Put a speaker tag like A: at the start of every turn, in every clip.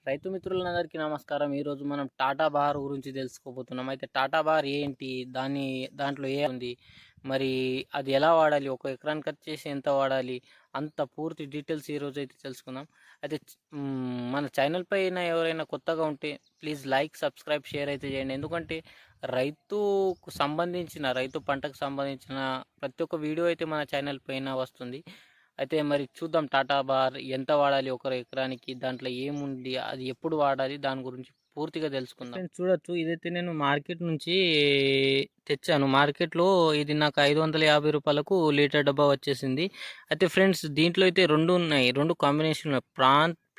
A: రైతు మిత్రులందరికీ నమస్కారం. ఈరోజు మనం టాటా బహార్ గురించి తెలుసుకోబోతున్నాం. అయితే టాటా బహార్ ఏంటి? దాంట్లో ఉంది? మరి అది ఎలా వాడాలి? ఒక ఎకరానికి వచ్చేసి ఎంత వాడాలి? అంత పూర్తి డీటెయిల్స్ ఈరోజు అయితే తెలుసుకుందాం. అయితే మన ఛానల్ పైన ఎవరైనా కొత్తగా ఉంటే ప్లీజ్ లైక్, సబ్స్క్రైబ్, షేర్ అయితే చేయండి. ఎందుకంటే రైతు పంటకు సంబంధించిన ప్రతి ఒక్క వీడియో అయితే మన ఛానల్ పైన వస్తుంది. అయితే మరి చూద్దాం టాటా బార్ ఎంత వాడాలి ఒక ఎకరానికి, దాంట్లో ఏముంది, అది ఎప్పుడు వాడాలి, దాని గురించి పూర్తిగా తెలుసుకుందాం. ఫ్రెండ్స్ చూడొచ్చు, ఇదైతే నేను మార్కెట్ నుంచి తెచ్చాను. మార్కెట్లో ఇది నాకు 550 రూపాయలకు లీటర్ డబ్బా వచ్చేసింది. అయితే ఫ్రెండ్స్ దీంట్లో అయితే రెండు ఉన్నాయి, రెండు కాంబినేషన్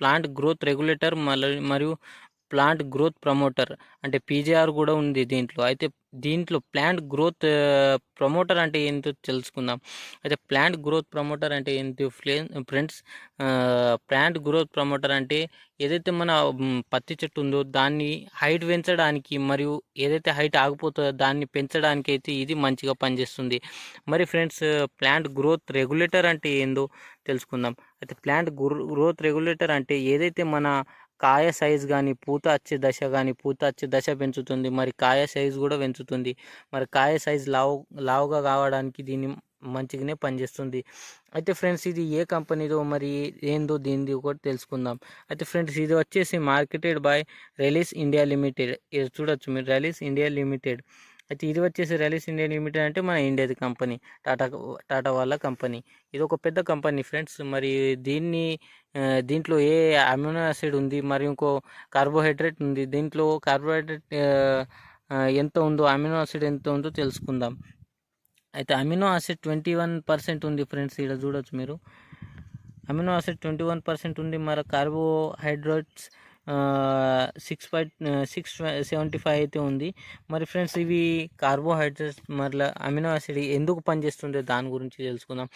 A: ప్లాంట్ గ్రోత్ రెగ్యులేటర్ మరియు ప్లాంట్ గ్రోత్ ప్రమోటర్ అంటే పీజీఆర్ కూడా ఉంది దీంట్లో. అయితే దీంట్లో ప్లాంట్ గ్రోత్ ప్రమోటర్ అంటే ఏంటో తెలుసుకుందాం. అయితే ప్లాంట్ గ్రోత్ ప్రమోటర్ అంటే ఏంటి ఫ్రెండ్స్? ప్లాంట్ గ్రోత్ ప్రమోటర్ అంటే ఏదైతే మన పత్తి చెట్టు ఉందో దాన్ని హైట్ పెంచడానికి మరియు ఏదైతే హైట్ ఆగిపోతుందో దాన్ని పెంచడానికి అయితే ఇది మంచిగా పనిచేస్తుంది. మరి ఫ్రెండ్స్ ప్లాంట్ గ్రోత్ రెగ్యులేటర్ అంటే ఏందో తెలుసుకుందాం. అయితే ప్లాంట్ గ్రోత్ రెగ్యులేటర్ అంటే ఏదైతే మన కాయ సైజ్ కానీ పూత వచ్చే దశ పెంచుతుంది. మరి కాయ సైజ్ కూడా పెంచుతుంది. మరి కాయ సైజ్ లావుగా కావడానికి దీన్ని మంచిగానే పనిచేస్తుంది. అయితే ఫ్రెండ్స్ ఇది ఏ కంపెనీదో మరి ఏందో దీనిది ఒకటి తెలుసుకుందాం. అయితే ఫ్రెండ్స్ ఇది వచ్చేసి marketed by Reliance India limited. ఇది చూడొచ్చు మీరు, రిలయన్స్ ఇండియా లిమిటెడ్. అయితే ఇది వచ్చేసి రిలయన్స్ ఇండియా లిమిటెడ్ అంటే మన ఇండియాది కంపెనీ, టాటా వాళ్ళ కంపెనీ. ఇది ఒక పెద్ద కంపెనీ ఫ్రెండ్స్. మరి దీంట్లో ఏ అమినో యాసిడ్ ఉంది, మరి ఇంకో కార్బోహైడ్రేట్ ఉంది. దీంట్లో కార్బోహైడ్రేట్ ఎంత ఉందో, అమినో యాసిడ్ ఎంత ఉందో తెలుసుకుందాం. అయితే అమినో యాసిడ్ 21% ఉంది ఫ్రెండ్స్. ఇక్కడ చూడొచ్చు మీరు, అమినో యాసిడ్ 21% ఉంది. మరి కార్బోహైడ్రేట్స్ 6.675 అయితే ఉంది. మరి ఫ్రెండ్స్ ఇవి కార్బోహైడ్రేట్స్ మరలా అమినో యాసిడ్ ఎందుకు పనిచేస్తుందో దాని గురించి తెలుసుకుందాం.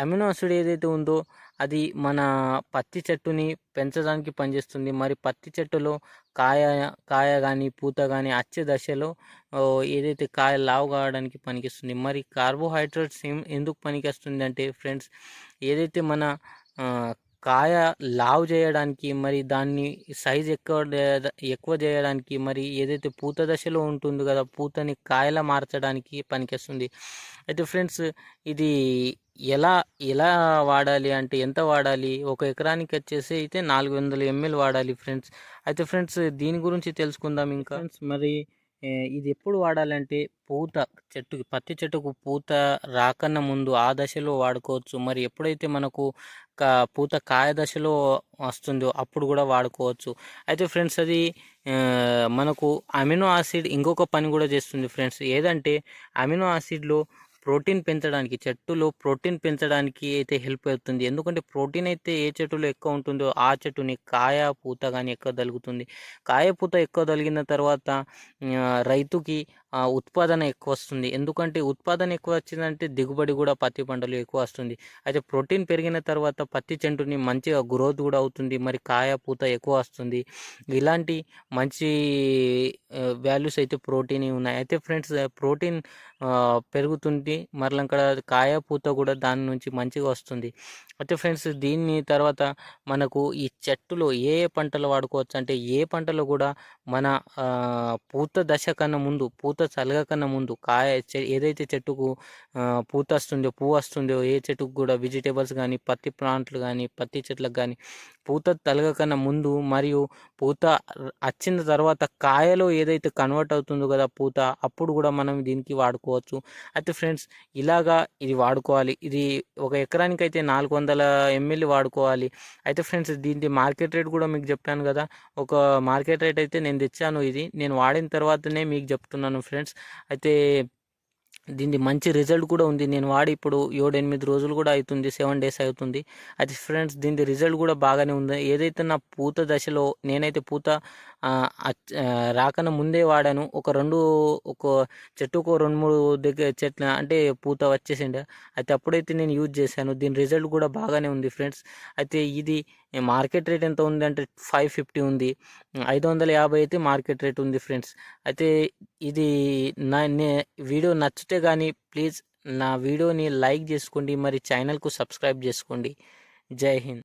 A: అమినో యాసిడ్ ఏదైతే ఉందో అది మన పత్తి చెట్టుని పెంచడానికి పనిచేస్తుంది. మరి పత్తి చెట్టులో కాయ కానీ పూత కానీ వచ్చే దశలో ఏదైతే కాయ లావు కావడానికి పనికిస్తుంది. మరి కార్బోహైడ్రేట్స్ ఎందుకు పనికిస్తుంది అంటే ఫ్రెండ్స్, ఏదైతే మన కాయ లావు చేయడానికి, మరి దాన్ని సైజ్ ఎక్కువ చేయడానికి, మరి ఏదైతే పూత దశలో ఉంటుంది కదా పూతని కాయలా మార్చడానికి పనికిస్తుంది. అయితే ఫ్రెండ్స్ ఇది ఎలా ఎలా వాడాలి అంటే ఎంత వాడాలి? ఒక ఎకరానికి వచ్చేసి అయితే 400 ml వాడాలి ఫ్రెండ్స్. అయితే ఫ్రెండ్స్ దీని గురించి తెలుసుకుందాం ఇంకా. ఫ్రెండ్స్ మరి ఇది ఎప్పుడు వాడాలంటే పత్తి చెట్టుకు పూత రాకన్నా ముందు ఆ దశలో వాడుకోవచ్చు. మరి ఎప్పుడైతే మనకు పూత కాయ దశలో వస్తుందో అప్పుడు కూడా వాడుకోవచ్చు. అయితే ఫ్రెండ్స్ అది మనకు అమినో యాసిడ్ ఇంకొక పని కూడా చేస్తుంది ఫ్రెండ్స్. ఏదంటే అమినో యాసిడ్లో చెట్టులో ప్రోటీన్ పెంచడానికి అయితే హెల్ప్ అవుతుంది. ఎందుకంటే ప్రోటీన్ అయితే ఏ చెట్టులో ఎక్కువ ఉంటుందో ఆ చెట్టుని కాయ పూత కానీ ఎక్కువ తగులుతుంది. కాయ పూత ఎక్కువ తగిలిన తర్వాత రైతుకి ఉత్పాదన ఎక్కువ వస్తుంది. ఎందుకంటే ఉత్పాదన ఎక్కువ వచ్చిందంటే దిగుబడి కూడా పత్తి పంటలు ఎక్కువ వస్తుంది. అయితే ప్రోటీన్ పెరిగిన తర్వాత పత్తి చెట్టుని మంచిగా గ్రోత్ కూడా అవుతుంది. మరి కాయ పూత ఎక్కువ వస్తుంది. ఇలాంటి మంచి వాల్యూస్ అయితే ప్రోటీన్ ఉన్నాయి. అయితే ఫ్రెండ్స్ ప్రోటీన్ పెరుగుతుంది, మరలా ఇక్కడ కాయ పూత కూడా దాని నుంచి మంచిగా వస్తుంది. అయితే ఫ్రెండ్స్ దీన్ని తర్వాత మనకు ఈ చెట్టులో ఏ పంటలు వాడుకోవచ్చు అంటే, ఏ పంటలో కూడా మన పూత దశ కన్నా ముందు, పూత చల్లగకన్నా ముందు ఏదైతే చెట్టుకు పూత వస్తుందో పువ్వు వస్తుందో ఏ చెట్టుకు కూడా వెజిటేబుల్స్ కానీ పత్తి ప్లాంట్లు కానీ పత్తి చెట్లకు కానీ పూత తలగకన్నా ముందు మరియు పూత వచ్చిన తర్వాత కాయలో ఏదైతే కన్వర్ట్ అవుతుందో కదా పూత, అప్పుడు కూడా మనం దీనికి వాడుకోవచ్చు. అయితే ఫ్రెండ్స్ ఇలాగా ఇది వాడుకోవాలి. ఇది ఒక ఎకరానికి అయితే 400 ml వాడుకోవాలి. అయితే ఫ్రెండ్స్ దీనికి మార్కెట్ రేట్ కూడా మీకు చెప్పాను కదా, ఒక మార్కెట్ రేట్ అయితే నేను తెచ్చాను. ఇది నేను వాడిన తర్వాతనే మీకు చెప్తున్నాను ఫ్రెండ్స్. అయితే దీనికి మంచి రిజల్ట్ కూడా ఉంది. నేను వాడి ఇప్పుడు 7-8 రోజులు కూడా అవుతుంది, 7 days అవుతుంది. అయితే ఫ్రెండ్స్ దీని రిజల్ట్ కూడా బాగానే ఉంది. ఏదైతే నా పూత దశలో నేనైతే పూత రాకన్నా ముందే వాడాను. ఒక చెట్టుకు 2-3 దగ్గర చెట్ల అంటే పూత వచ్చేసిండే. అయితే అప్పుడైతే నేను యూజ్ చేశాను. దీని రిజల్ట్ కూడా బాగానే ఉంది ఫ్రెండ్స్. అయితే ఇది మార్కెట్ రేట్ ఎంత ఉంది అంటే 550 ఉంది. 550 అయితే మార్కెట్ రేట్ ఉంది ఫ్రెండ్స్. అయితే ఇది వీడియో నచ్చితే కానీ ప్లీజ్ నా వీడియోని లైక్ చేసుకోండి, మరి ఛానల్కు సబ్స్క్రైబ్ చేసుకోండి. జై హింద్.